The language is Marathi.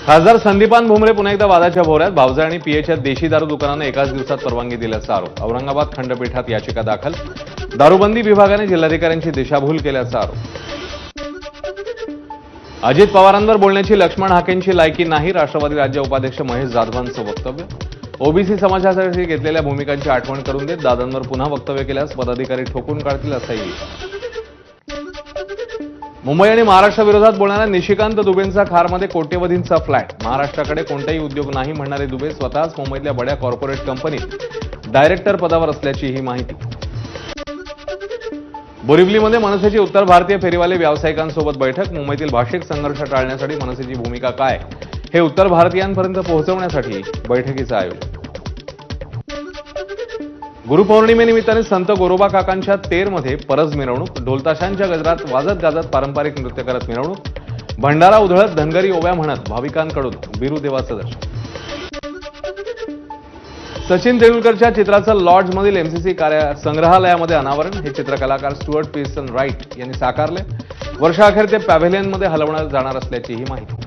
खासदार संदीपान भुमरे पुन्हा एकदा वादाच्या भोवऱ्यात. भावजा आणि पीएच्या देशी दारू दुकानांना एकाच दिवसात परवानगी दिल्याचा आरोप. औरंगाबाद खंडपीठात याचिका दाखल. दारूबंदी विभागाने जिल्हाधिकाऱ्यांची दिशाभूल केल्याचा आरोप. अजित पवारांवर बोलण्याची लक्ष्मण हाकेंची लायकी नाही. राष्ट्रवादी राज्य उपाध्यक्ष महेश जाधवांचं वक्तव्य. ओबीसी समाजासाठी घेतलेल्या भूमिकांची आठवण करून देत दादांवर पुन्हा वक्तव्य केल्यास पदाधिकारी ठोकून काढतील असाही. मुंबई आणि महाराष्ट्र विरोधात बोलणाऱ्या निशिकांत दुबेंचा खारमध्ये कोट्यवधींचा फ्लॅट. महाराष्ट्राकडे कोणताही उद्योग नाही म्हणणारे दुबे स्वतःच मुंबईतल्या बड्या कॉर्पोरेट कंपनीत डायरेक्टर पदावर असल्याची ही माहिती. बोरिवलीमध्ये मनसेची उत्तर भारतीय फेरीवाले व्यावसायिकांसोबत बैठक. मुंबईतील भाषिक संघर्ष टाळण्यासाठी मनसेची भूमिका काय हे उत्तर भारतीयांपर्यंत पोहोचवण्यासाठी बैठकीचं आयोजन. गुरुपौर्णिमेनिमित्ताने संत गोरोबा काकांच्या तेरमध्ये परज मिरवणूक. ढोलताशांच्या गजरात वाजत गाजत पारंपरिक नृत्य करत मिरवणूक. भंडारा उधळत धनगरी ओव्या म्हणत भाविकांकडून बिरुदेवाचं दर्शन. सचिन तेंडुलकरच्या चित्राचं लॉड्जमधील एमसीसी संग्रहालयामध्ये अनावरण. हे चित्र कलाकार स्टुअर्ट पीर्सन राईट यांनी साकारले. वर्षाअखेर ते पॅव्हेलियनमध्ये हलवण्यात जाणार असल्याची ही माहिती.